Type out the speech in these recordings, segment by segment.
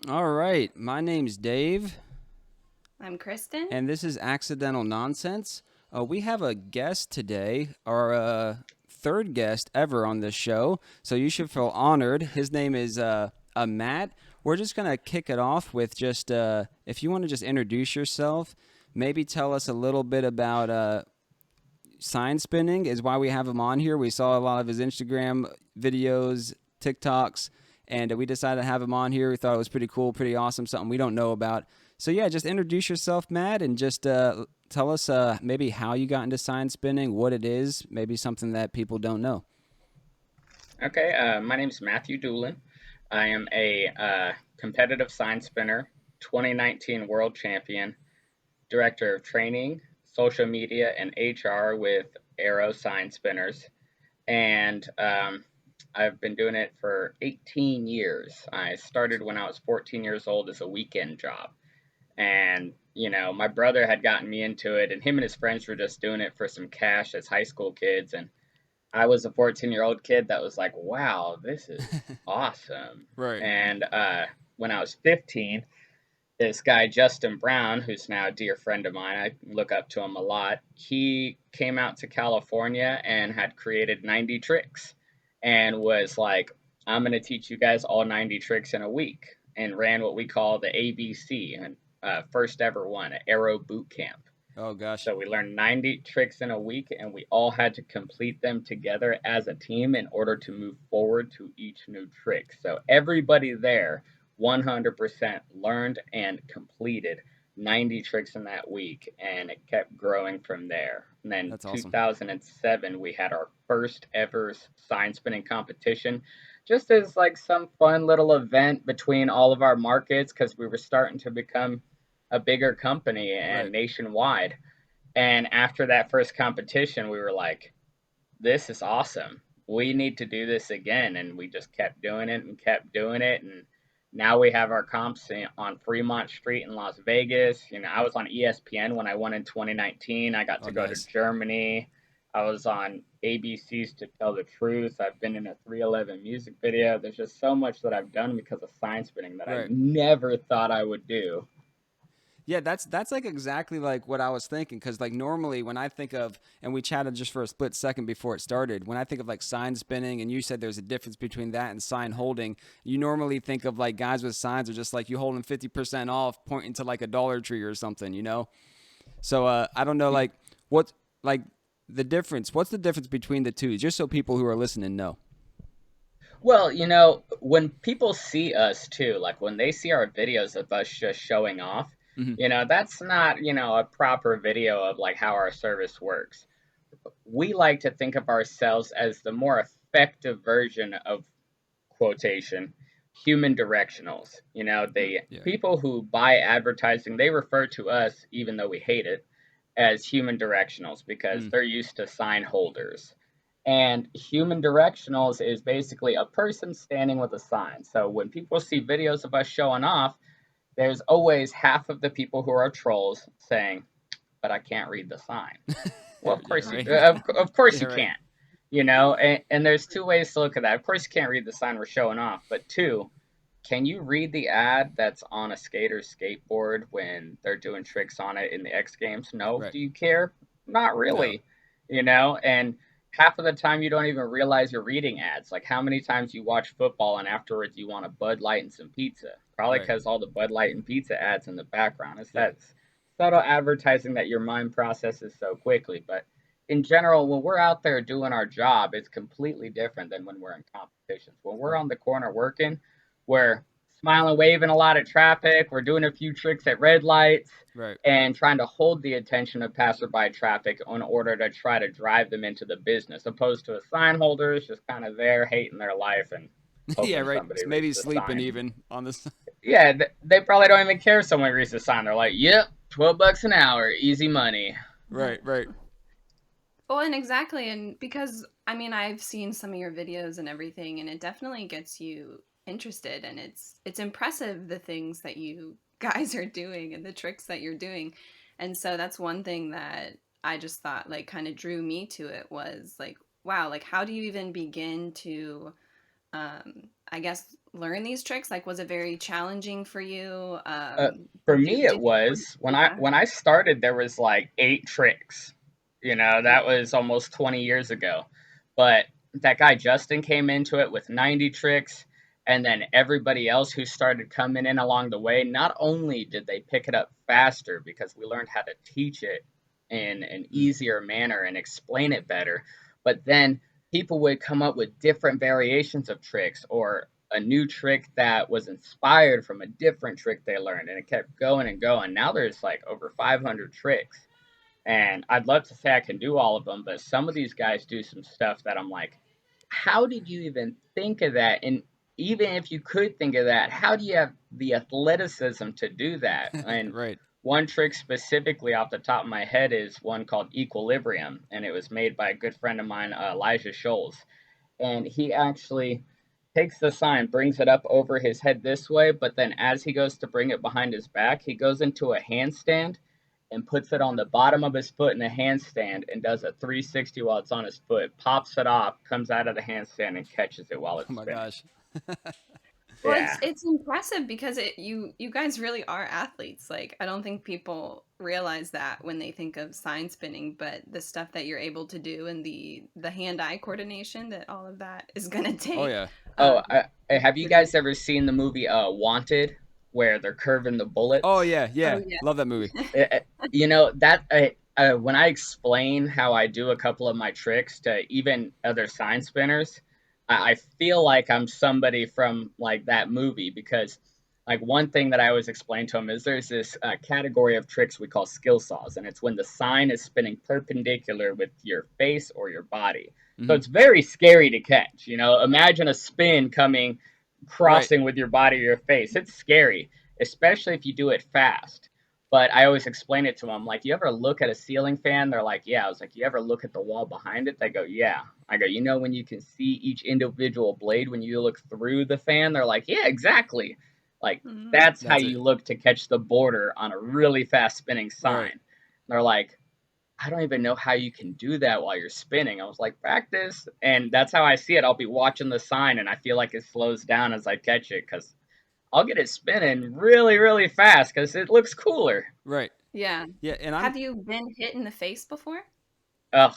All right, my name's Dave, I'm Kristen. and this is Accidental Nonsense. We have a guest today, our third guest ever on this show, so you should feel honored. His name is Matt. We're just going to kick it off with just if you want to just introduce yourself, maybe tell us a little bit about sign spinning, is why we have him on here. We saw a lot of his Instagram videos, TikToks, and we decided to have him on here. We thought it was pretty cool, pretty awesome, something we don't know about. So yeah, just introduce yourself, Matt, and just tell us maybe how you got into sign spinning, what it is, maybe something that people don't know. Okay, my name is Matthew Doolan. I am a competitive sign spinner, 2019 world champion, director of training, social media, and HR with Aero Sign Spinners. And I've been doing it for 18 years. I started when I was 14 years old as a weekend job. And, my brother had gotten me into it, and him and his friends were just doing it for some cash as high school kids. And I was a 14-year-old kid that was like, wow, this is awesome. Right. And when I was 15, this guy, Justin Brown, who's now a dear friend of mine, I look up to him a lot, he came out to California and had created 90 tricks and was like, I'm going to teach you guys all 90 tricks in a week, and ran what we call the ABC, and first ever one, an Aero Boot Camp. Oh gosh. So we learned 90 tricks in a week, and we all had to complete them together as a team in order to move forward to each new trick. So everybody there 100% learned and completed 90 tricks in that week, and it kept growing from there. And then That's awesome. 2007, we had our first ever sign spinning competition, just as like some fun little event between all of our markets because we were starting to become a bigger company and Right. nationwide. And after that first competition, we were like, this is awesome. We need to do this again. And we just kept doing it and kept doing it. And now we have our comps on Fremont Street in Las Vegas. I was on ESPN when I won in 2019. I got Oh to go to nice. Germany. I was on ABC's To Tell the Truth. I've been in a 311 music video. There's just so much that I've done because of sign spinning that I Right. never thought I would do. Yeah, that's like exactly like what I was thinking. Because like normally when I think of, and we chatted just for a split second before it started, when I think of like sign spinning, and you said there's a difference between that and sign holding, you normally think of like guys with signs are just like you holding 50% off, pointing to like a Dollar Tree or something, you know. So I don't know like what like the difference. What's the difference between the two? Just so people who are listening know. Well, when people see us too, like when they see our videos of us just showing off, Hmm. that's not, a proper video of like how our service works. We like to think of ourselves as the more effective version of quotation human directionals. The Yeah. people who buy advertising, they refer to us, even though we hate it, as human directionals because Mm. they're used to sign holders. And human directionals is basically a person standing with a sign. So when people see videos of us showing off, there's always half of the people who are trolls saying, "But I can't read the sign." Well, of Yeah. course you, Right. of course Yeah. you Right. can't. And there's two ways to look at that. Of course you can't read the sign we're showing off, but two, can you read the ad that's on a skater's skateboard when they're doing tricks on it in the X Games? No. Right. Do you care? Not No. really. And half of the time you don't even realize you're reading ads. Like how many times you watch football and afterwards you want a Bud Light and some pizza? Probably Right. because all the Bud Light and pizza ads in the background. It's Yeah. that subtle advertising that your mind processes so quickly. But in general, when we're out there doing our job, it's completely different than when we're in competitions. When we're Right. on the corner working, we're smiling, waving a lot of traffic. We're doing a few tricks at red lights Right. and trying to hold the attention of passerby traffic in order to try to drive them into the business, opposed to a sign holder is just kind of there hating their life and Yeah. hoping Right. somebody reads Maybe the sleeping sign. even on this. Yeah, they probably don't even care if someone reads the sign. They're like, "Yep, $12 an hour, easy money." Right. Right. Well, and exactly, and because I mean, I've seen some of your videos and everything, and it definitely gets you interested, and it's impressive the things that you guys are doing and the tricks that you're doing, and so that's one thing that I just thought like kind of drew me to it was like, wow, like how do you even begin to I guess, learn these tricks? Like, was it very challenging for you? Uh, for me, it Did you, was yeah. when I started. There was like 8 tricks. That Oh, was almost 20 years ago. But that guy Justin came into it with 90 tricks, and then everybody else who started coming in along the way. Not only did they pick it up faster because we learned how to teach it in an Mm. easier manner and explain it better, but then people would come up with different variations of tricks or a new trick that was inspired from a different trick they learned, and it kept going and going. Now there's like over 500 tricks, and I'd love to say I can do all of them, but some of these guys do some stuff that I'm like, how did you even think of that? And even if you could think of that, how do you have the athleticism to do that? And Right. one trick specifically off the top of my head is one called Equilibrium, and it was made by a good friend of mine, Elijah Scholes. And he actually takes the sign, brings it up over his head this way, but then as he goes to bring it behind his back, he goes into a handstand and puts it on the bottom of his foot in a handstand and does a 360 while it's on his foot, pops it off, comes out of the handstand and catches it while Oh it's my spinning. gosh. well, Yeah. it's impressive because you guys really are athletes. Like, I don't think people realize that when they think of sign spinning, but the stuff that you're able to do and the hand-eye coordination that all of that is gonna Oh take. yeah. Oh, Um, have you guys ever seen the movie Wanted, where they're curving the Oh bullets? yeah, oh yeah. yeah. Love that movie. Uh, when I explain how I do a couple of my tricks to even other sign spinners, I feel like I'm somebody from like that movie because like one thing that I always explain to them is there's this category of tricks we call skill saws, and it's when the sign is spinning perpendicular with your face or your body. So Hmm. it's very scary to catch. Imagine a spin coming Right. crossing with your body or your face. It's scary, especially if you do it fast. But I always explain it to them like, you ever look at a ceiling fan? They're like, yeah. I was like, you ever look at the wall behind it? They go, yeah. I go, when you can see each individual blade when you look through the fan? They're like, yeah, exactly. Like, Mhm. that's how That's it. you look to catch the border on a really fast spinning Right. sign. They're like, I don't even know how you can do that while you're spinning. I was like, practice. And that's how I see it. I'll be watching the sign and I feel like it slows down as I catch it because I'll get it spinning really, really fast because it looks cooler. Right. Yeah. Yeah, and I'm Have you been hit in the face before? Oh,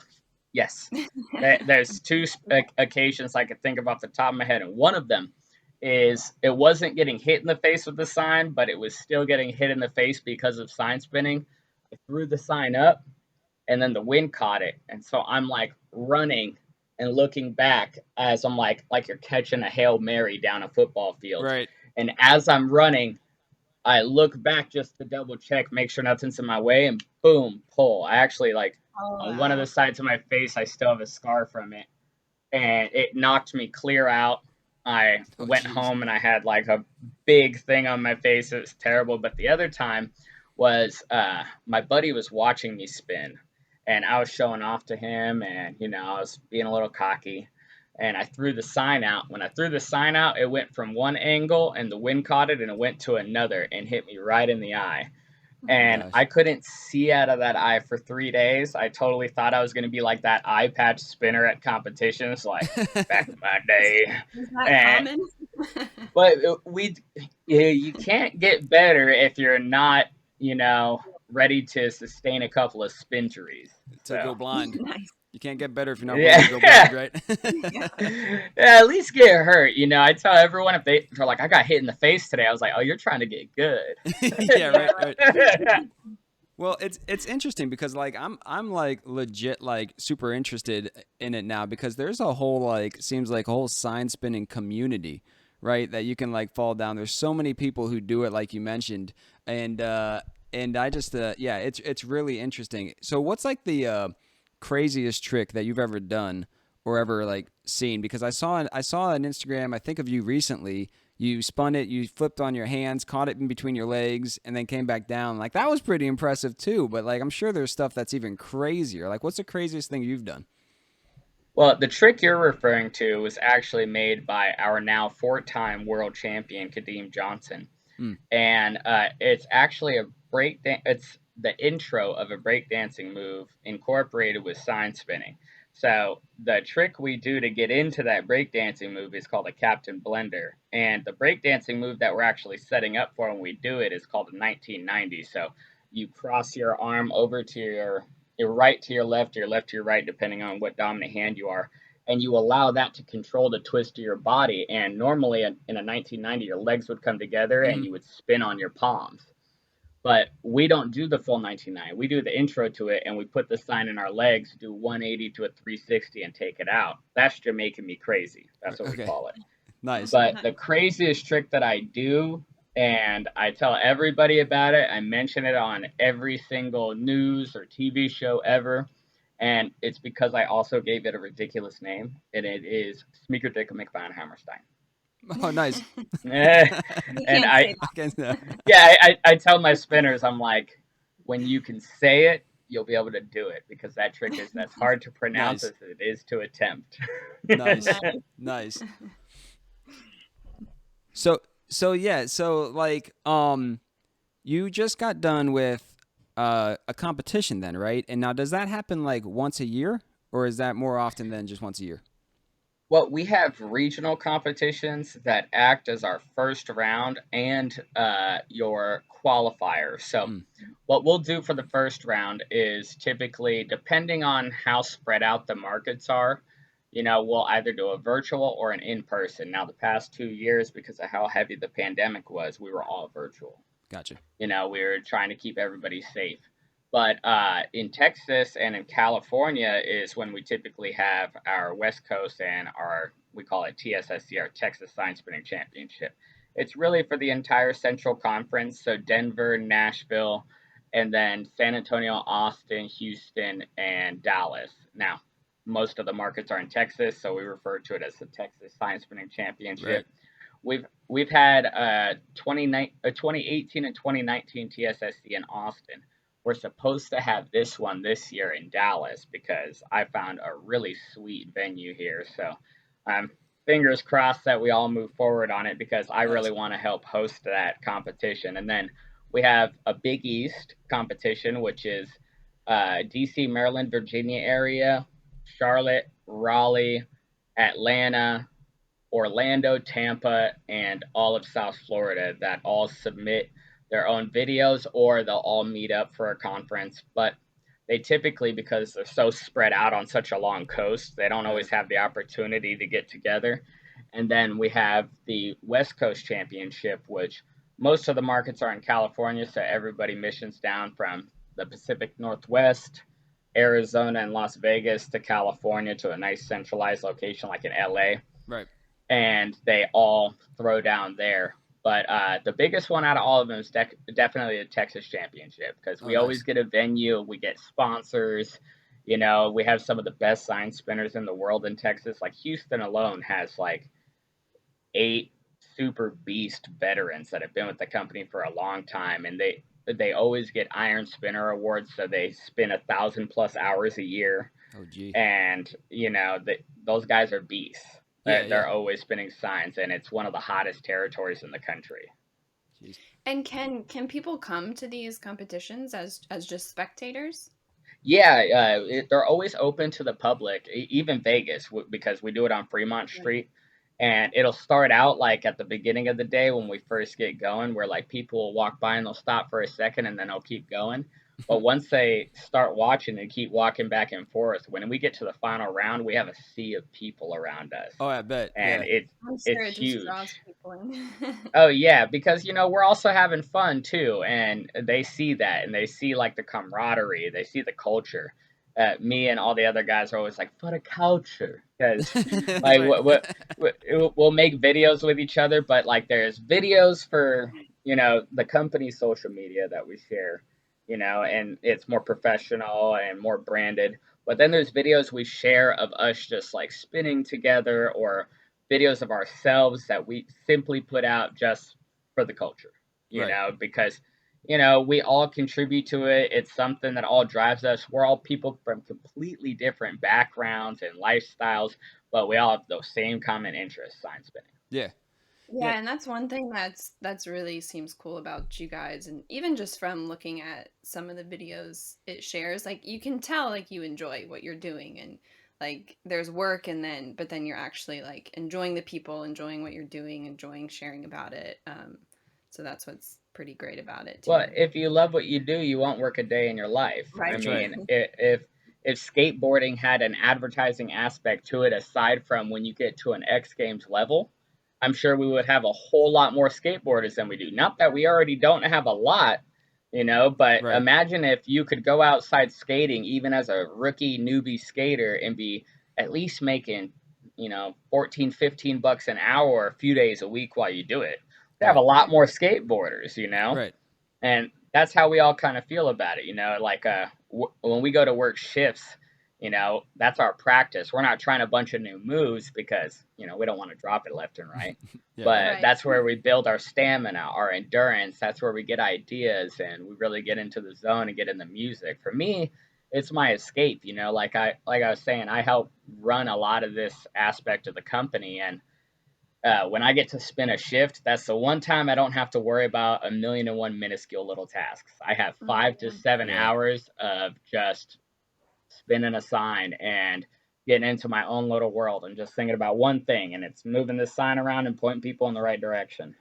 yes. There's two occasions I could think of off the top of my head, and one of them is it wasn't getting hit in the face with the sign, but it was still getting hit in the face because of sign spinning. I threw the sign up, and then the wind caught it, and so I'm like running and looking back as I'm like you're catching a Hail Mary down a football field, right. and as I'm running, I look back just to double check, make sure nothing's in my way, and boom, pull. I actually like Oh on one of the wow. sides of my face, I still have a scar from it, and it knocked me clear out. I Oh went jeez. home and I had like a big thing on my face. It was terrible. But the other time was my buddy was watching me spin, and I was showing off to him, and I was being a little cocky, and I threw the sign out. When I threw the sign out, it went from one angle, and the wind caught it, and it went to another, and hit me right in the eye. Oh my And gosh. I couldn't see out of that eye for 3 days. I totally thought I was going to be like that eye patch spinner at competitions, like back in my day. Is that And common? but you can't get better if you're not, ready to sustain a couple of spinjuries. To go So blind. Nice. You can't get better if you're not willing to go blind, yeah. right? Yeah. Yeah, at least get hurt. I tell everyone if they're like, I got hit in the face today. I was like, oh, you're trying to get good. Yeah, Yeah, right, right. right. Well, it's interesting because like I'm like legit like super interested in it now because there's a whole like seems like a whole sign spinning community, right? That you can like fall down. There's so many people who do it like you mentioned, and I just yeah, it's really interesting. So what's like the craziest trick that you've ever done or ever like seen? Because I saw on Instagram I think of you recently. You spun it, you flipped on your hands, caught it in between your legs, and then came back down. Like that was pretty impressive too. But like I'm sure there's stuff that's even crazier. Like what's the craziest thing you've done? Well, the trick you're referring to was actually made by our now four-time world champion Kadeem Johnson, Mm, and it's actually It's the intro of a breakdancing move incorporated with sign spinning. So the trick we do to get into that breakdancing move is called a Captain Blender, and the breakdancing move that we're actually setting up for when we do it is called a 1990. So you cross your arm over to your right to your left, or your left to your right, depending on what dominant hand you are, and you allow that to control the twist of your body. And normally in a 1990, your legs would come together and Mm-hmm. you would spin on your palms. But we don't do the full 1990. We do the intro to it, and we put the sign in our legs, do 180 to a 360, and take it out. That's Jamaican me crazy. That's what we Okay. call it. Nice. But the craziest trick that I do, and I tell everybody about it, I mention it on every single news or TV show ever, and it's because I also gave it a ridiculous name, and it is Smeeker Dick McVan Oh, nice. You and can't say Okay. yeah, I tell my spinners, I'm like, when you can say it, you'll be able to do it because that trick is as hard to pronounce Nice. as it is to attempt. Nice. that. Nice. So yeah, so like you just got done with a competition then, right? And now does that happen like once a year or is that more often than just once a year? Well, we have regional competitions that act as our first round and your qualifier. So, Mm, what we'll do for the first round is typically, depending on how spread out the markets are, we'll either do a virtual or an in person. Now, the past 2 years, because of how heavy the pandemic was, we were all virtual. gotcha. We were trying to keep everybody safe. But in Texas and in California is when we typically have our West Coast and we call it TSSC, our Texas Science Spinning Championship. It's really for the entire Central Conference, so Denver, Nashville, and then San Antonio, Austin, Houston, and Dallas. Now, most of the markets are in Texas, so we refer to it as the Texas Science Spinning Right. Championship. We've had 2018 and 2019 TSSC in Austin. We're supposed to have this one this year in Dallas because I found a really sweet venue here. So, um, fingers crossed that we all move forward on it because I really Nice. want to help host that competition. And then we have a Big East competition, which is DC, Maryland, Virginia area, Charlotte, Raleigh, Atlanta, Orlando, Tampa, and all of South Florida that all submit their own videos or they'll all meet up for a conference. But they typically, because they're so spread out on such a long coast, they don't Right. always have the opportunity to get together. And then we have the West Coast Championship, which most of the markets are in California, so everybody missions down from the Pacific Northwest, Arizona, and Las Vegas to California to a nice centralized location like in LA, Right. and they all throw down there. But the biggest one out of all of them is definitely the Texas Championship because Oh, we always nice. get a venue, we get sponsors. We have some of the best sign spinners in the world in Texas. Like Houston alone has like 8 super beast veterans that have been with the company for a long time, and they always get Iron Spinner awards, so they spin 1,000 plus hours a year, Oh, gee. and those guys are beasts. Yeah, yeah. They're always spinning signs, and it's one of the hottest territories in the country. Jeez. And can people come to these competitions as just spectators? Yeah, they're always open to the public, even Vegas, because we do it on Fremont Right. Street. And it'll start out like at the beginning of the day when we first get going, where like people will walk by and they'll stop for a second and then they'll keep going. But once they start watching and keep walking back and forth, when we get to the final round, we have a sea of people around us, Oh, I bet. and Yeah. I'm it's sure it just draws huge. people in. Oh yeah, because we're also having fun too, and they see that, and they see like the camaraderie, they see the culture. Me and all the other guys are always like for the culture, because That's like right. we'll make videos with each other, but like there's videos for the company's social media that we share, and it's more professional and more branded. But then there's videos we share of us just like spinning together, or videos of ourselves that we simply put out just for the culture, Right. because we all contribute to it. It's something that all drives us. We're all people from completely different backgrounds and lifestyles, but we all have those same common interests, sign spinning. Yeah. Yeah. Yeah, and that's one thing that's really seems cool about you guys, and even just from looking at some of the videos it shares, like you can tell like you enjoy what you're doing, and like there's work but then you're actually like enjoying the people, enjoying what you're doing, enjoying sharing about it. So that's what's pretty great about it Well, too. if you love what you do, you won't work a day in your life. I Right. That's right. mean, if skateboarding had an advertising aspect to it aside from when you get to an X Games level, I'm sure we would have a whole lot more skateboarders than we do. Not that we already don't have a lot, but Right. imagine if you could go outside skating even as a rookie newbie skater and be at least making, 14, 15 bucks an hour a few days a week while you do it. We have a Right. lot more skateboarders. Right. And that's how we all kind of feel about it, like when we go to work shifts, that's our practice. We're not trying a bunch of new moves because we don't want to drop it left and right, Yeah. Right. but Right. that's where we build our stamina, our endurance. That's where we get ideas and we really get into the zone and get in the music. For me, it's my escape. Like I was saying, I help run a lot of this aspect of the company. And when I get to spin a shift, that's the one time I don't have to worry about a million and one minuscule little tasks. I have Oh, 5 to 7 Yeah. hours of just spinning a sign and getting into my own little world and just thinking about one thing, and it's moving this sign around and pointing people in the right direction.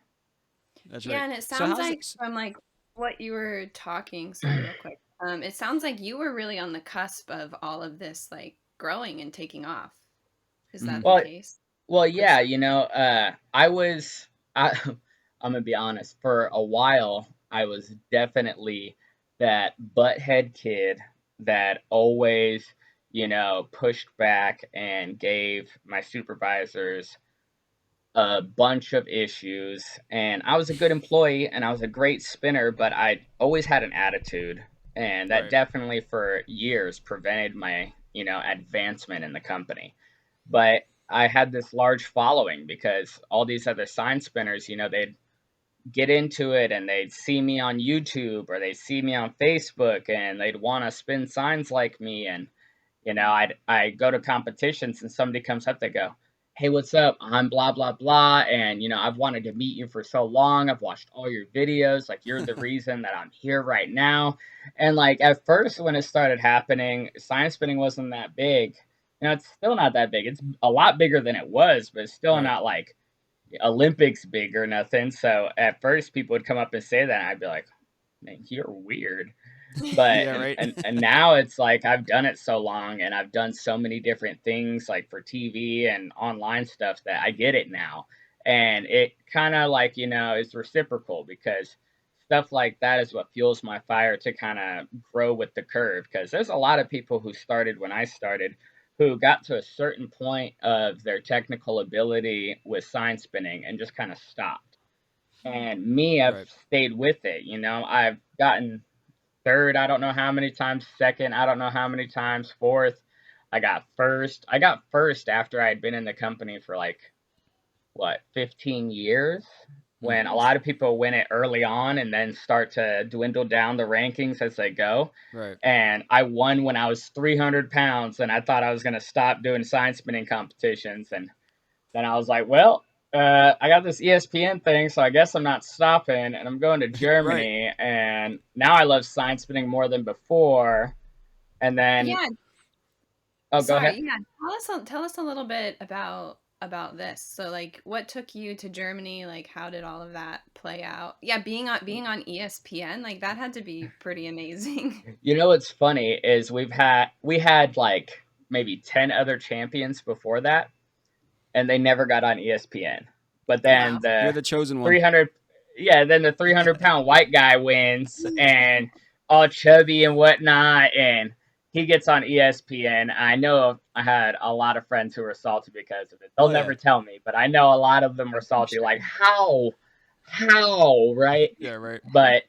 That's yeah, right. and it So sounds how's like it? from like what you were talking, sorry, real quick. It sounds like you were really on the cusp of all of this like growing and taking off. Is Mhm. that the Well, case? well, For yeah, I'm gonna be honest. For a while, I was definitely that butthead kid that always, pushed back and gave my supervisors a bunch of issues. And I was a good employee and I was a great spinner, but I always had an attitude, and that Right. definitely for years prevented my, advancement in the company. But I had this large following because all these other sign spinners, they'd get into it and they'd see me on YouTube or they'd see me on Facebook and they'd want to spin signs like me. And I go to competitions and somebody comes up, they go, "Hey, what's up? I'm blah blah blah, and I've wanted to meet you for so long. I've watched all your videos. Like you're the reason that I'm here right now." And like at first when it started happening, science spinning wasn't that big. It's still not that big. It's a lot bigger than it was, but it's still Right. not like Olympics big or nothing. So at first people would come up and say that, and I'd be like, "Man, you're weird." But Yeah. Right. and now it's like I've done it so long and I've done so many different things like for TV and online stuff that I get it now. And it kind of like, is reciprocal because stuff like that is what fuels my fire to kind of grow with the curve, because there's a lot of people who started when I started who got to a certain point of their technical ability with sign spinning and just kind of stopped. And me, I've Right. stayed with it. I've gotten third, I don't know how many times, second, I don't know how many times, fourth. I got first. I got first after I had been in the company for like, what, 15 years? Mm. When a lot of people win it early on and then start to dwindle down the rankings as they go. Right. And I won when I was 300 pounds, and I thought I was going to stop doing sign spinning competitions. And then I was like, well, I got this ESPN thing, so I guess I'm not stopping, and I'm going to Right. Germany, and now I love sign spinning more than before. And then, Yeah, oh, go ahead. sorry. Yeah, tell us a little bit about this. So like what took you to Germany? Like how did all of that play out? Yeah, being on ESPN, like that had to be pretty amazing. What's funny is we had like maybe 10 other champions before that, and they never got on ESPN. But then Wow. You're the the chosen one. 300, yeah, then the 300-pound white guy wins and all chubby and whatnot, and he gets on ESPN. I know I had a lot of friends who were salty because of it. They'll Oh yeah. never tell me, but I know a lot of them were I'm salty. sure. Like, how, right? Yeah. Right. But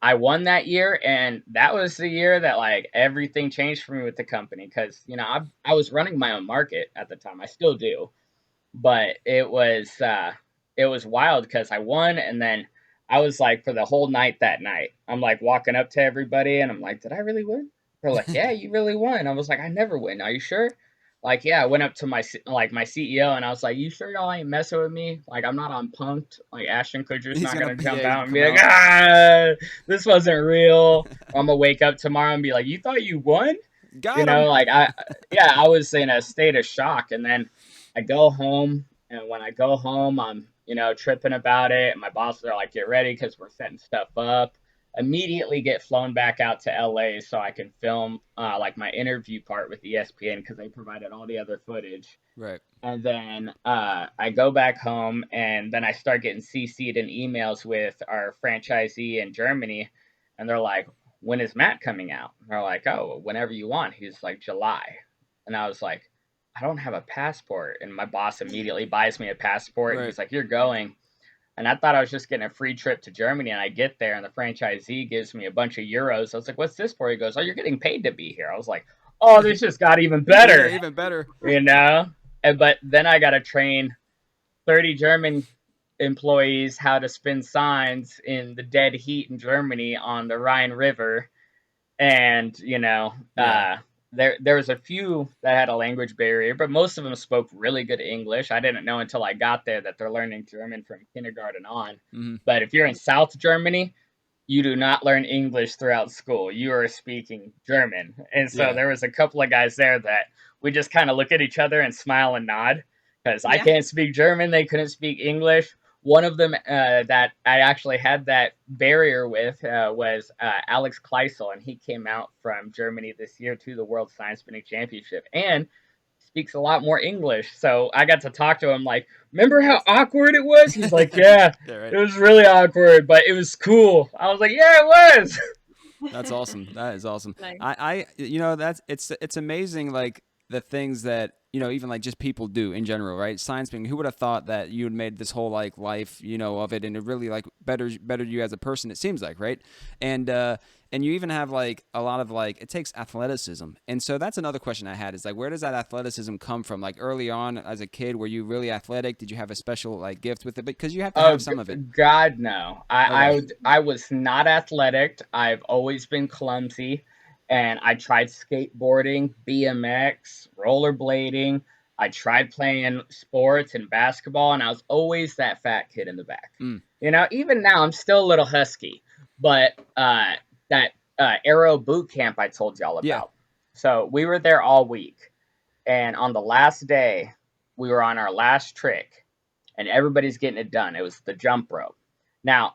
I won that year, and that was the year that like everything changed for me with the company because I was running my own market at the time. I still do, but it was wild because I won, and then I was like for the whole night that night, I'm like walking up to everybody, and I'm like, "Did I really win?" They're like, "Yeah, you really won." I was like, "I never win. Are you sure?" Like, yeah, I went up to my CEO, and I was like, "You sure y'all ain't messing with me? Like, I'm not on punked. Like, Ashton Kutcher's He's not gonna. gonna Yeah. jump He's out gonna and come be like, out. ah, this wasn't real." Or I'm gonna wake up tomorrow and be like, "You thought you won?" Got him. Like yeah, I was in a state of shock. And then I go home, and when I go home, I'm, tripping about it. My bosses are like, get ready because we're setting stuff up. Immediately get flown back out to LA so I can film like my interview part with ESPN because they provided all the other footage. Right. And then I go back home, and then I start getting CC'd in emails with our franchisee in Germany, and they're like, "When is Matt coming out?" And they're like, "Oh, whenever you want." He's like, "July," and I was like, "I don't have a passport." And my boss immediately buys me a passport, and Right. he's like, "You're going." And I thought I was just getting a free trip to Germany, and I get there, and the franchisee gives me a bunch of euros. I was like, "What's this for?" He goes, "Oh, you're getting paid to be here." I was like, "Oh, this just got even Yeah, better," even better. you know. But then I got to train 30 German employees how to spin signs in the dead heat in Germany on the Rhine River. And, Yeah. there was a few that had a language barrier, but most of them spoke really good English. I didn't know until I got there that they're learning German from kindergarten on. Hmm. But if you're in South Germany, you do not learn English throughout school. You are speaking German. And so Yeah. there was a couple of guys there that we just kind of look at each other and smile and nod because I Yeah. can't speak German. They couldn't speak English. One of them that I actually had that barrier with was Alex Kleisel, and he came out from Germany this year to the World Science Spinning Championship and speaks a lot more English. So I got to talk to him like, remember how awkward it was? He's like, yeah, Yeah. it Right. was really awkward, but it was cool. I was like, yeah, it was. That's awesome. That is awesome. Nice. That's it's amazing. Like the things that even like just people do in general, right? Science being, who would have thought that you had made this whole like life, of it, and it really like bettered you as a person. It seems like, right? And you even have like a lot of like it takes athleticism, and so that's another question I had is like where does that athleticism come from? Like early on as a kid, were you really athletic? Did you have a special like gift with it? Because you have to Oh have some of it. God, no! Okay. I was not athletic. I've always been clumsy, and I tried skateboarding, BMX, rollerblading. I tried playing sports and basketball, and I was always that fat kid in the back. Mm. Even now I'm still a little husky, but that Aero boot camp I told y'all Yeah. about. So we were there all week, and on the last day, we were on our last trick, and everybody's getting it done. It was the jump rope. Now,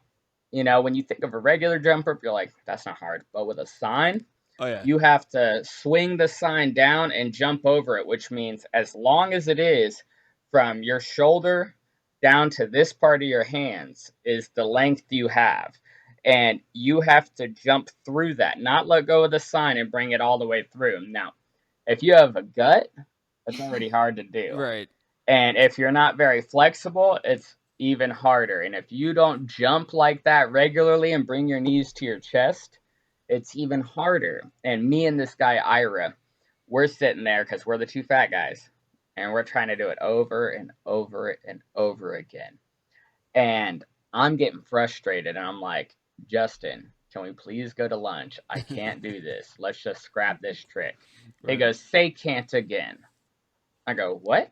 when you think of a regular jump rope, you're like, that's not hard. But with a sign, Oh yeah. you have to swing the sign down and jump over it, which means as long as it is from your shoulder down to this part of your hands is the length you have. And you have to jump through that, not let go of the sign and bring it all the way through. Now, if you have a gut, that's already hard to do. Right. And if you're not very flexible, it's even harder. And if you don't jump like that regularly and bring your knees to your chest, it's even harder. And me and this guy, Ira, we're sitting there because we're the two fat guys. And we're trying to do it over and over and over again. And I'm getting frustrated. And I'm like, Justin, can we please go to lunch? I can't do this. Let's just scrap this trick. He Right. goes, say can't again. I go, what?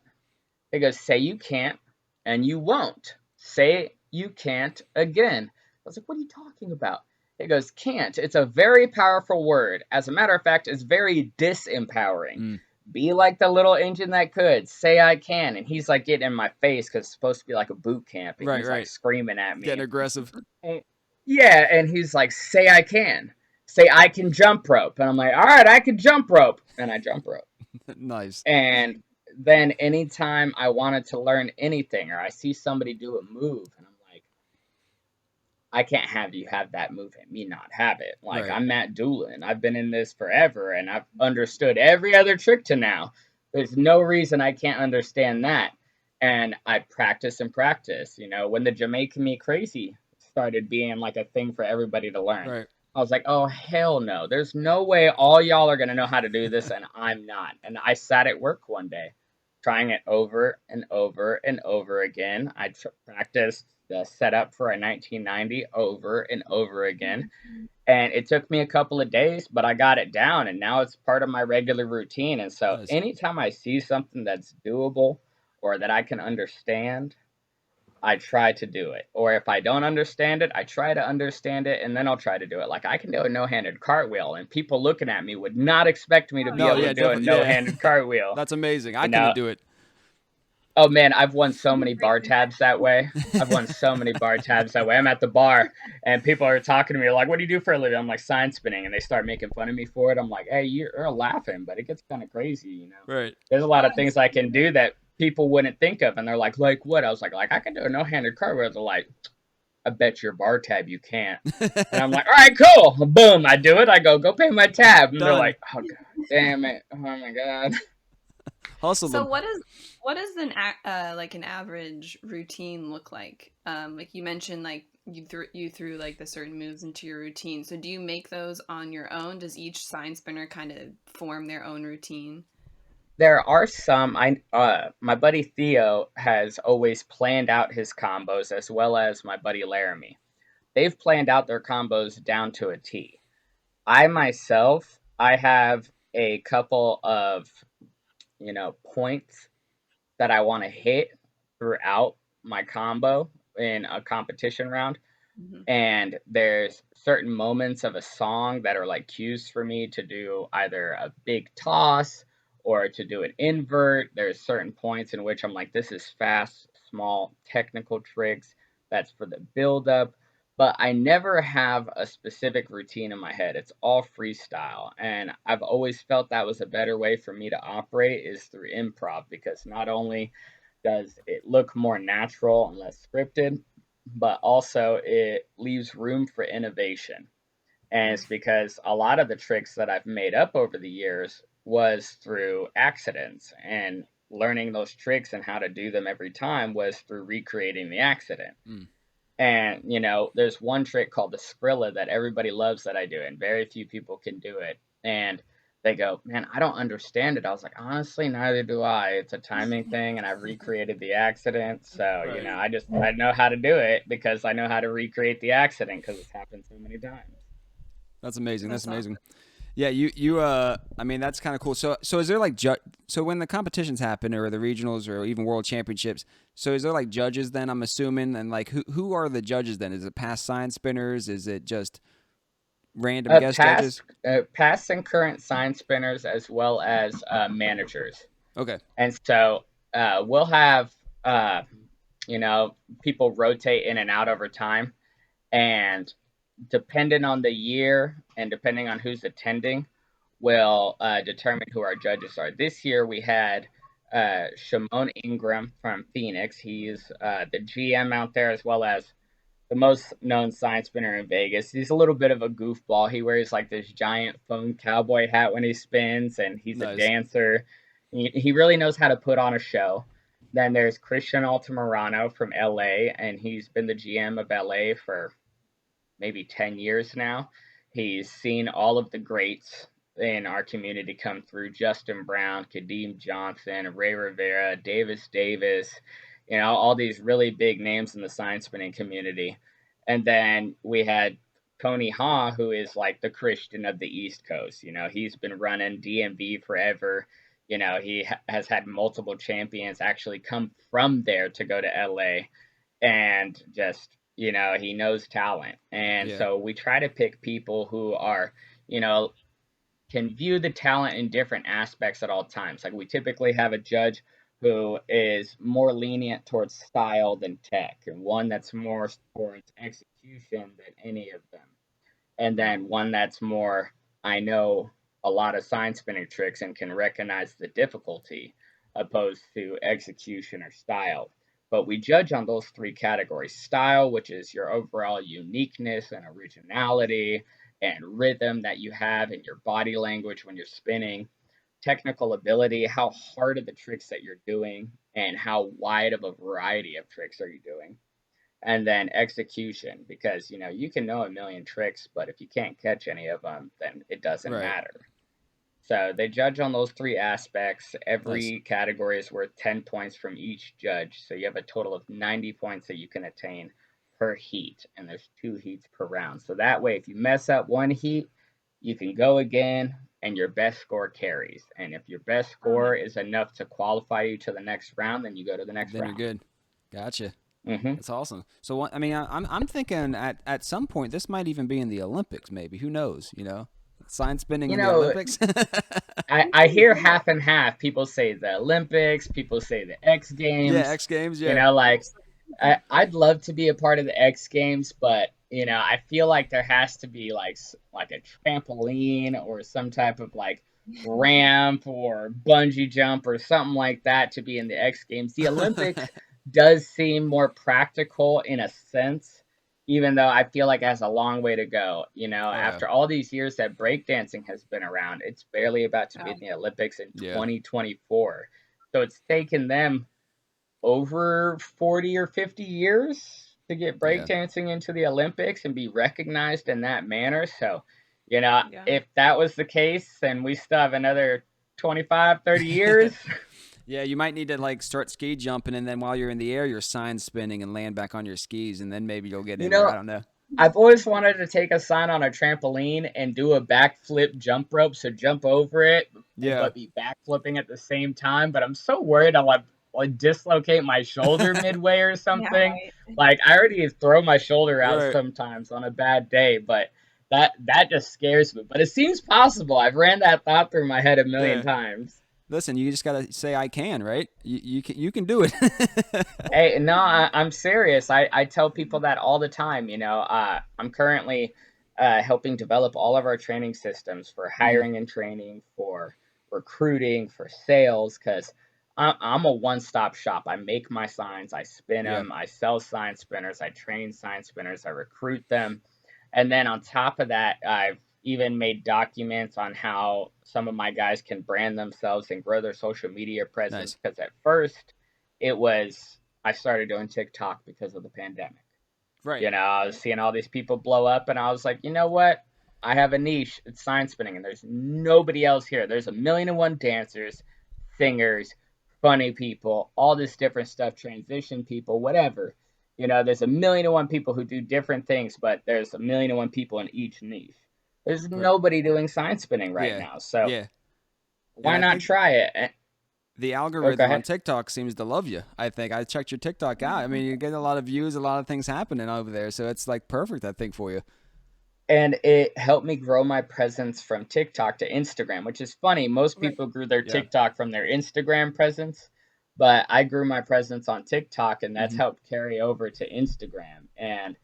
It goes, say you can't, and you won't. Say you can't again. I was like, what are you talking about? It goes, can't. It's a very powerful word. As a matter of fact, it's very disempowering. Mm. Be like the little engine that could. Say I can. And he's like getting in my face because it's supposed to be like a boot camp. And Right. he's like Right. screaming at Getting me. aggressive. And, yeah, and he's like, say I can. Say I can jump rope. And I'm like, all right, I can jump rope. And I jump rope. Nice. And then anytime I wanted to learn anything or I see somebody do a move and I'm like, I can't have you have that move and me not have it. Like Right. I'm Matt Doolan. I've been in this forever and I've understood every other trick to now. There's no reason I can't understand that. And I practice and practice. When the Jamaican Me Crazy started being like a thing for everybody to learn. Right. I was like, oh, hell no. There's no way all y'all are going to know how to do this, and I'm not. And I sat at work one day trying it over and over and over again. I practiced the setup for a 1990 over and over again. And it took me a couple of days, but I got it down, and now it's part of my regular routine. And so Nice. anytime I see something that's doable or that I can understand, I try to do it. Or if I don't understand it, I try to understand it and then I'll try to do it. Like I can do a no-handed cartwheel and people looking at me would not expect me to Oh, be No, able to yeah, really? do a definitely, yeah. no-handed cartwheel. That's amazing. I You couldn't know, do it. oh man, I've won so You many break bar your neck. tabs that way. I've won so many bar tabs that way. I'm at the bar and people are talking to me like, "What do you do for a living?" I'm like, "Sign spinning," and they start making fun of me for it. I'm like, "Hey, you're laughing, but it gets kind of crazy, you know." Right. There's a Oh, lot of I'm things I can do that people wouldn't think of, and they're like what? I was like I can do a no-handed cartwheel. They're like, "I bet your bar tab you can't." And I'm like, "All right, cool." Boom, I do it. I go pay my tab, and they're Done. like, "Oh god, damn it! Oh my god." Hustle So them. what does like an average routine look like? Like you mentioned, like you threw like the certain moves into your routine. So do you make those on your own? Does each sign spinner kind of form their own routine? There are some. I My buddy Theo has always planned out his combos as well as my buddy Laramie. They've planned out their combos down to a T. I myself, I have a couple of points that I want to hit throughout my combo in a competition round. Hmm. And there's certain moments of a song that are like cues for me to do either a big toss or to do an invert. There's certain points in which I'm like, this is fast, small, technical tricks. That's for the build up. But I never have a specific routine in my head. It's all freestyle. And I've always felt that was a better way for me to operate is through improv because not only does it look more natural and less scripted, but also it leaves room for innovation. And it's because a lot of the tricks that I've made up over the years was through accidents and learning those tricks and how to do them every time was through recreating the accident. Mm. And there's one trick called the Skrilla that everybody loves that I do, and very few people can do it. And they go, "Man, I don't understand it." I was like, "Honestly, neither do I. It's a timing thing, and I've recreated the accident, so Right. I know how to do it because I know how to recreate the accident because it's happened so many times." That's amazing. That's That's awesome. amazing. Yeah, you I mean that's kind of cool. So is there like so when the competitions happen or the regionals or even world championships, so is there like judges then I'm assuming and like who are the judges then? Is it past sign spinners? Is it just random guest judges? Past and current sign spinners as well as managers. Okay. And so we'll have you know people rotate in and out over time, and depending on the year and depending on who's attending, will determine who our judges are. This year we had Shimon Ingram from Phoenix. He's the GM out there as well as the most known sign spinner in Vegas. He's a little bit of a goofball. He wears like this giant foam cowboy hat when he spins, and he's a Nice. dancer. He really knows how to put on a show. Then there's Christian Altamirano from LA, and he's been the GM of LA for maybe 10 years now. He's seen all of the greats in our community come through: Justin Brown, Kadeem Johnson, Ray Rivera, Davis, all these really big names in the sign spinning community. And then we had Tony Ha, who is like the Christian of the East Coast. He's been running DMV forever. He has had multiple champions actually come from there to go to LA, and just he knows talent. And Yeah. so we try to pick people who are you know can view the talent in different aspects at all times. Like we typically have a judge who is more lenient towards style than tech, and one that's more towards execution than any of them, and then one that's more, I know a lot of sign spinning tricks and can recognize the difficulty opposed to execution or style. But we judge on those three categories: style, which is your overall uniqueness and originality and rhythm that you have in your body language when you're spinning; technical ability, how hard are the tricks that you're doing, and how wide of a variety of tricks are you doing; and then execution, because you can know a million tricks, but if you can't catch any of them, then it doesn't Right. matter. So they judge on those three aspects. Nice. Every category is worth 10 points from each judge, so you have a total of 90 points that you can attain per heat, and there's 2 heats per round. So that way, if you mess up one heat, you can go again and your best score carries, and if your best Oh, score is enough to qualify you to the next round, then you go to the next Then you're round. good. Gotcha. Hmm. That's awesome. So what, I mean, I'm thinking at some point this might even be in the Olympics. Maybe, who knows? Sign spinning You in the know, Olympics. I hear half and half. People say the Olympics, people say the X Yeah, Games. X Games. You Yeah. know, like I'd love to be a part of the X Games, but I feel like there has to be like a trampoline or some type of like ramp or bungee jump or something like that to be in the X Games. The Olympics does seem more practical in a sense, even though I feel like it has a long way to go. Oh yeah. After all these years that breakdancing has been around, it's barely about to be Oh, in the Olympics in Yeah. 2024. So it's taken them over 40 or 50 years to get Yeah. breakdancing into the Olympics and be recognized in that manner. So, yeah. if that was the case, then we still have another 25, 30 years. Yeah, you might need to like start ski jumping, and then while you're in the air, you're sign spinning and land back on your skis, and then maybe you'll get You in there. I know, don't know. I've always wanted to take a sign on a trampoline and do a backflip jump rope, so jump over it, Yeah. but be backflipping at the same time. But I'm so worried I'll like dislocate my shoulder midway or Yeah, something. right. Like I already throw my shoulder out Right. sometimes on a bad day, but that just scares me. But it seems possible. I've ran that thought through my head a million Yeah. times. Listen, you just gotta say I can, right? You can do it. Hey, no, I'm serious. I tell people that all the time. I'm currently helping develop all of our training systems for Mm, hiring and training, for recruiting, for sales, because I'm a one-stop shop. I make my signs, I spin yeah. them, I sell sign spinners, I train sign spinners, I recruit them. And then on top of that, I've even made documents on how some of my guys can brand themselves and grow their social media presence. Nice. Because at first, it was I started doing TikTok because of the pandemic. Right. I was seeing all these people blow up, and I was like, you know what? I have a niche. It's sign spinning, and there's nobody else here. There's a million and one dancers, singers, funny people, all this different stuff, transition people, whatever. There's a million and one people who do different things, but there's a million and one people in each niche. There's Right. nobody doing sign spinning right Yeah. now, so Yeah. And why I not think try it? the Oh, go algorithm on ahead. TikTok seems to love you. I think I checked your TikTok out. I mean, you get a lot of views, a lot of things happening over there, so it's like perfect, I think, for you. And it helped me grow my presence from TikTok to Instagram, which is funny. Most Right. people grew their Yeah. TikTok from their Instagram presence, but I grew my presence on TikTok, and that's Hmm. helped carry over to Instagram. And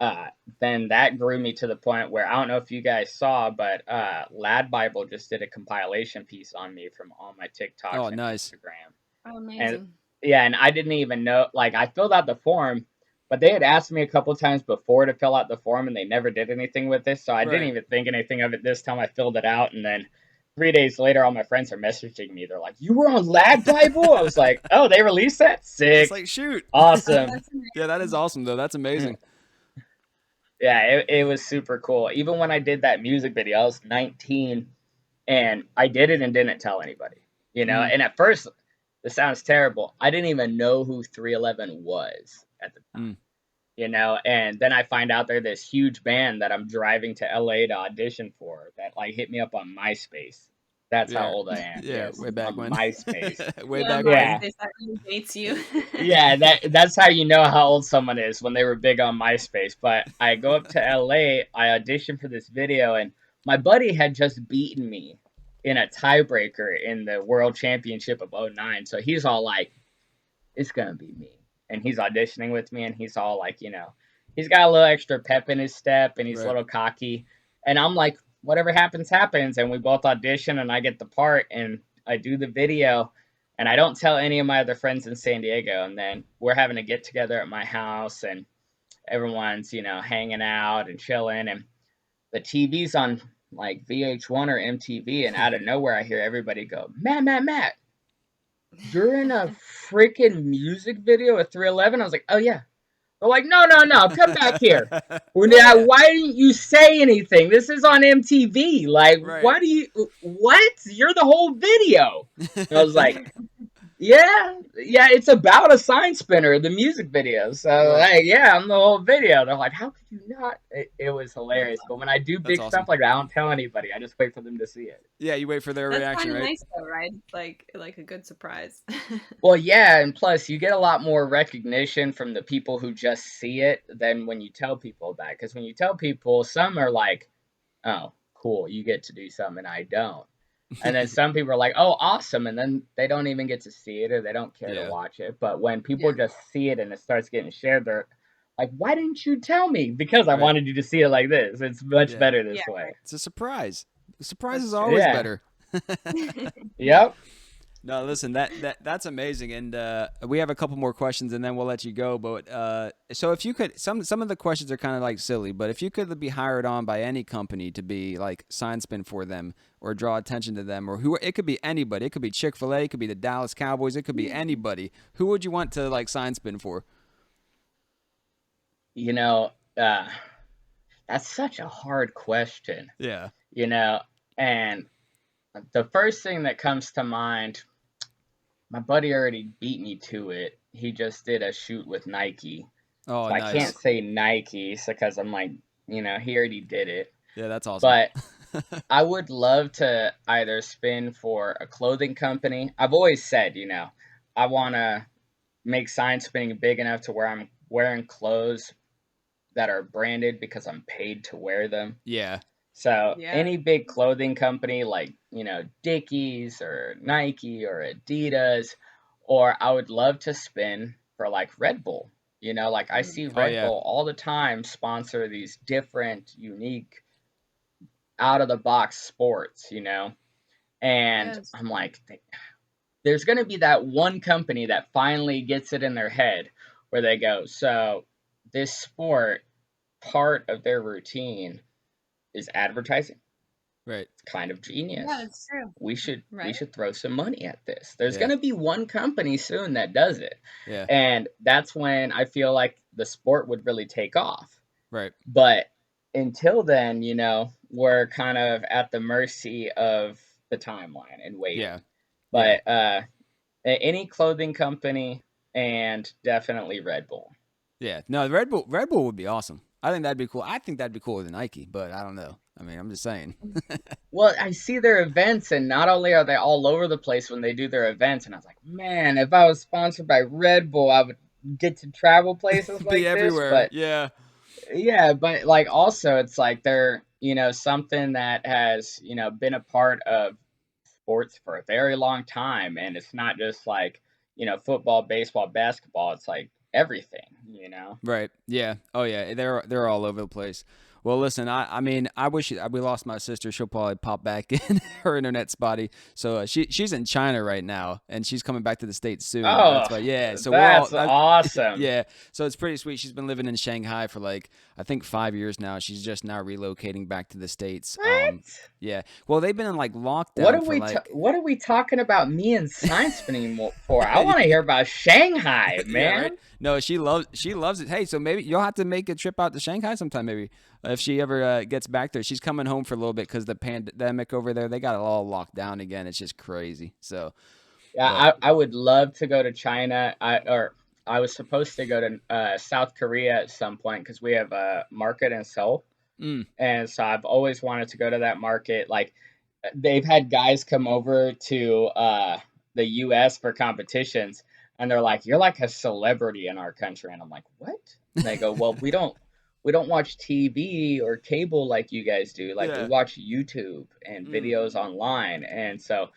uh, then that grew me to the point where I don't know if you guys saw, but LADbible just did a compilation piece on me from all my Oh, TikToks and nice. Instagram. Oh, And amazing. yeah, and I didn't even know. Like, I filled out the form, but they had asked me a couple times before to fill out the form, and they never did anything with this. So I didn't Right. even think anything of it this time. I filled it out, and then 3 days later, all my friends are messaging me. They're like, "You were on LADbible?" I was like, "Oh, they released that? It's Sick, like shoot. Oh, awesome." that's Yeah, that is amazing. awesome though. That's amazing. Yeah, it was super cool. Even when I did that music video, I was 19, and I did it and didn't tell anybody. Mm, And at first, this sounds terrible. I didn't even know who 311 was at the time. mm. And then I find out they're this huge band that I'm driving to LA to audition for that like hit me up on MySpace. That's how Yeah. old I am. Yeah, Yes, way back on when. MySpace. Way Yeah, back when. Yeah. MySpace, that really dates you. Yeah, that's how you know how old someone is when they were big on MySpace. But I go up to LA, I audition for this video, and my buddy had just beaten me in a tiebreaker in the World Championship of '09. So he's all like, it's gonna be me. And he's auditioning with me, and he's all like, he's got a little extra pep in his step, and he's a Right. little cocky. And I'm like, whatever happens, happens. And we both audition, and I get the part, and I do the video, and I don't tell any of my other friends in San Diego. And then we're having a get together at my house, and everyone's, hanging out and chilling, and the TV's on like VH1 or MTV, and out of nowhere, I hear everybody go, Matt, you're in a freaking music video at 311. I was like, oh yeah. They're like, no, come back here. Well, now, Yeah. why didn't you say anything? This is on MTV. Like, Right. why do you, what? You're the whole video. And I was like, yeah, it's about a sign spinner, the music video. So Right. like, yeah, I'm the whole video. They're like, how could you not? It was That's hilarious. But when I do That's big stuff awesome. like that, I don't tell anybody. I just wait for them to see it. Yeah, you wait for their that's reaction, kind of right? nice though, right? It's like a good surprise. Well, yeah, and plus you get a lot more recognition from the people who just see it than when you tell people about it. Because when you tell people, some are like, "Oh, cool, you get to do something I don't," and then some people are like, "Oh, awesome," and then they don't even get to see it or they don't care to Yeah. watch it. But when people Yeah. just see it and it starts getting shared, they're like, "Why didn't you tell me?" Because I Right. wanted you to see it like this. It's much Yeah. better Yeah, this way. It's a surprise. The surprise is that's true. always Yeah. better. Yep. No, listen, that's amazing, and we have a couple more questions, and then we'll let you go. But so if you could, some of the questions are kind of like silly, but if you could be hired on by any company to be like sign spin for them or draw attention to them, or who, it could be anybody, it could be Chick-fil-A, it could be the Dallas Cowboys, it could be anybody. Who would you want to like sign spin for? You know, uh, that's such a hard question. Yeah. You know, and the first thing that comes to mind, my buddy already beat me to it. He just did a shoot with Nike. Oh, So I Oh, can't nice. say Nike because I'm like, he already did it. Yeah, that's awesome. But I would love to either spin for a clothing company. I've always said, I want to make sign spinning big enough to where I'm wearing clothes that are branded because I'm paid to wear them. Yeah. So yeah. any big clothing company like, Dickies or Nike or Adidas, or I would love to spin for like Red Bull. Like I Mm. see Oh Red yeah. Bull all the time sponsor these different, unique, out of the box sports. And Yes. I'm like, there's going to be that one company that finally gets it in their head where they go, so this sport, part of their routine is advertising. Right. Kind of Yeah, genius. that's true. We should Right? throw some money at this. There's Yeah. going to be one company soon that does it. Yeah. And that's when I feel like the sport would really take off. Right. But until then, we're kind of at the mercy of the timeline and Yeah. waiting. Yeah. But any clothing company and definitely Red Bull. Yeah. No, the Red Bull would be awesome. I think that'd be cool. I think that'd be cooler than Nike, but I don't know. I mean, I'm just saying. Well, I see their events, and not only are they all over the place when they do their events, and I was like, man, if I was sponsored by Red Bull, I would get to travel places Be like this. everywhere. But Yeah. yeah, but like also, it's like they're something that has been a part of sports for a very long time, and it's not just like football, baseball, basketball. It's like everything. Right. Yeah. Oh yeah. They're all over the place. Well, listen. I mean, I wish we lost my sister. She'll probably pop back in. Her internet spotty. So she's in China right now, and she's coming back to the States soon. Oh, That's why. Yeah. So we're all that's awesome. yeah. So it's pretty sweet. She's been living in Shanghai for like I think 5 years now. She's just now relocating back to the States. What? Yeah. Well, they've been in like What lockdown are for we like what are we talking about me and science spinning for? I want to hear about Shanghai, yeah, right. man. No, she loves it. Hey, so maybe you'll have to make a trip out to Shanghai sometime. Maybe if she ever gets back there, she's coming home for a little bit because the pandemic over there they got it all locked down again. It's just crazy. So, Yeah, but I would love to go to China. I was supposed to go to South Korea at some point because we have a market in Seoul, mm, and so I've always wanted to go to that market. Like they've had guys come over to the U.S. for competitions, and they're like, "You're like a celebrity in our country," and I'm like, "What?" And they go, "Well, we don't watch TV or cable like you guys do. Like we yeah, watch YouTube and mm, videos online, and so."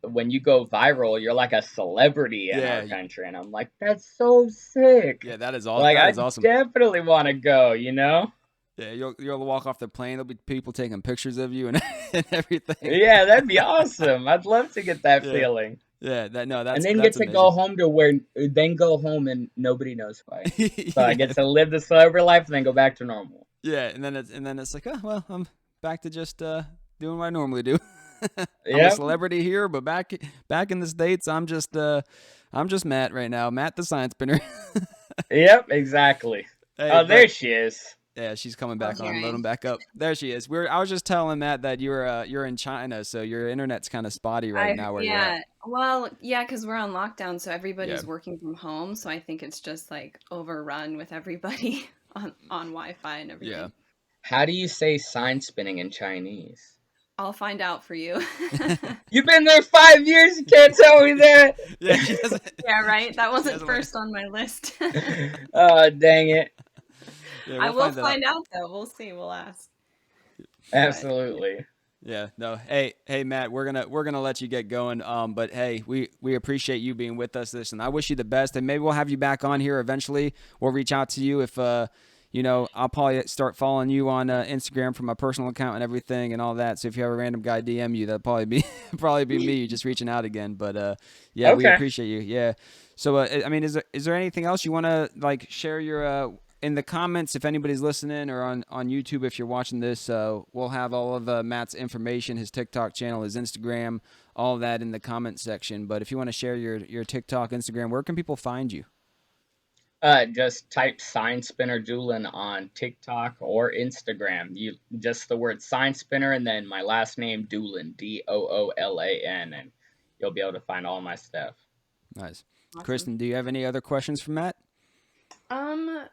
When you go viral, you're like a celebrity in our yeah, country. And I'm like, that's so sick. yeah. That is all. Like, That I is awesome. definitely want to go. Yeah, you'll walk off the plane. There'll be people taking pictures of you and and everything. Yeah, that'd be awesome. I'd love to get that Yeah, feeling. yeah. That no, And that's then get that's to go amazing. home then go home and nobody knows why. So I get Yeah, to live the celebrity life and then go back to normal. yeah. And then it's like, oh well, I'm back to just doing what I normally do. I'm a Yep. celebrity here, but back in the States, I'm just Matt right now. Matt the science spinner. Yep, exactly. Hey, Oh, there but she is. yeah, she's coming Oh, back here on. I Load him am. back up. There she is. I was just telling Matt that you're in China, so your internet's kind of spotty right I now where you're yeah, at. Well, yeah, because we're on lockdown, so Yeah, everybody's working from home. So I think it's just like overrun with everybody on Wi-Fi and yeah. everything. How do you say sign spinning in Chinese? I'll find out for you. You've been there 5 years. You can't tell me that. Yeah, she doesn't. Yeah, right. That She wasn't doesn't like. first on my list. Oh, dang it. Yeah, I we'll will find that out. find out though. We'll see. We'll ask. But Absolutely. Yeah, no. Hey, Matt, we're gonna let you get going. But hey, we appreciate you being with us. Listen, I wish you the best, and maybe we'll have you back on here eventually. We'll reach out to you if I'll probably start following you on Instagram for my personal account and everything and all that. So if you have a random guy DM you, that'll probably be probably be me just reaching out again. But yeah, we Okay. appreciate you. Yeah. So I mean, is there anything else you want to like share your in the comments, if anybody's listening, or on YouTube, if you're watching this, we'll have all of Matt's information, his TikTok channel, his Instagram, all of that in the comment section. But if you want to share your TikTok, Instagram, where can people find you? Just type sign spinner Doolan on TikTok or Instagram. You just the word sign spinner and then my last name Doolan, Doolan, and you'll be able to find all my stuff. Nice. awesome. Kristen, do you have any other questions for Matt? Um,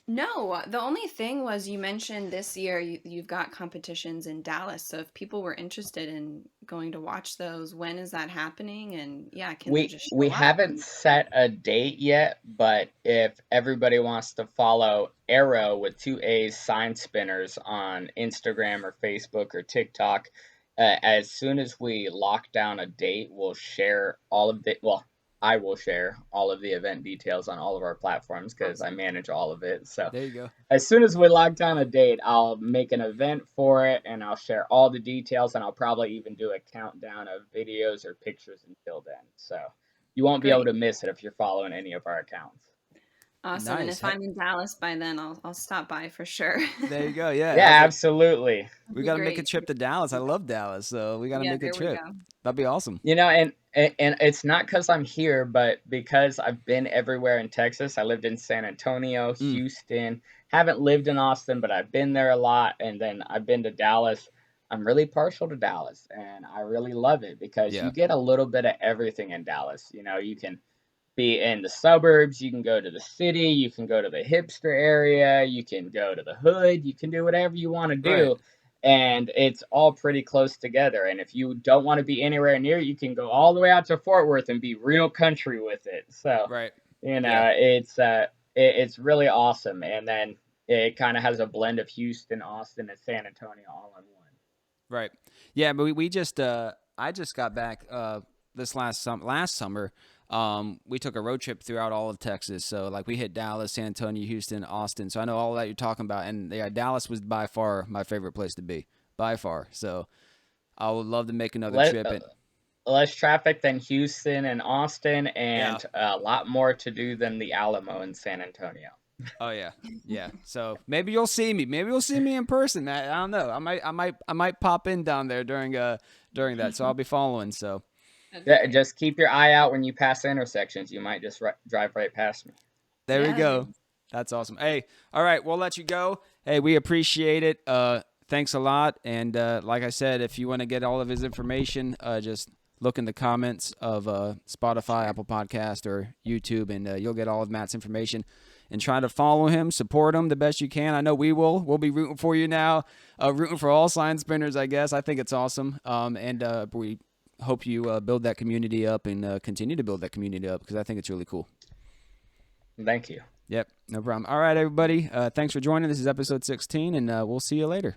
No, the only thing was you mentioned this year you've got competitions in Dallas. So if people were interested in going to watch those, when is that happening? And yeah, can they We just we show up? haven't set a date yet, but if everybody wants to follow Arrow with two A's sign spinners on Instagram or Facebook or TikTok, as soon as we lock down a date, we'll share all of the well, I will share all of the event details on all of our platforms because I Awesome. manage all of it. So There you go. as soon as we lock down a date, I'll make an event for it and I'll share all the details and I'll probably even do a countdown of videos or pictures until then. So you won't be able Great. to miss it if you're following any of our accounts. Awesome. And Nice. if I'm in Dallas by then, I'll stop by for sure. There you go. Yeah, I was Yeah, like, absolutely. That'd we be got to make a great. trip to Dallas. I love Dallas, so we got to Yeah, make a there we trip. go. That'd be awesome. And it's not because I'm here, but because I've been everywhere in Texas. I lived in San Antonio, Mm, Houston. Haven't lived in Austin, but I've been there a lot. And then I've been to Dallas. I'm really partial to Dallas, and I really love it because you yeah. get a little bit of everything in Dallas. You can be in the suburbs, you can go to the city, you can go to the hipster area, you can go to the hood, you can do whatever you want to Right. do. And it's all pretty close together. And if you don't want to be anywhere near, you can go all the way out to Fort Worth and be real country with it. So, Right. Yeah. it's really awesome. And then it kind of has a blend of Houston, Austin, and San Antonio all in one. Right. Yeah, but we just I just got back this last summer. We took a road trip throughout all of Texas. So like we hit Dallas, San Antonio, Houston, Austin. So I know all that you're talking about, and yeah, Dallas was by far my favorite place to be, by far. So I would love to make another Let trip. And less traffic than Houston and Austin, yeah, and a lot more to do than the Alamo in San Antonio. oh yeah, yeah. So maybe you'll see me. Maybe you'll see me in person, Matt. I don't know. I might pop in down there during that. So I'll be following. So That'd be Yeah, great. just keep your eye out when you pass intersections. You might just drive right past me. there we Yeah. go. That's awesome. Hey, all right, we'll let you go. Hey, we appreciate it. Thanks a lot. And like I said, if you want to get all of his information, just look in the comments of Spotify, Sure. Apple Podcast, or YouTube, and you'll get all of Matt's information. And try to follow him, support him the best you can. I know we will. We'll be rooting for you now, rooting for all sign spinners, I guess. I think it's awesome. And we hope you build that community up and continue to build that community up because I think it's really cool. Thank you. Yep, no problem. All right, everybody. Thanks for joining. This is episode 16, and we'll see you later.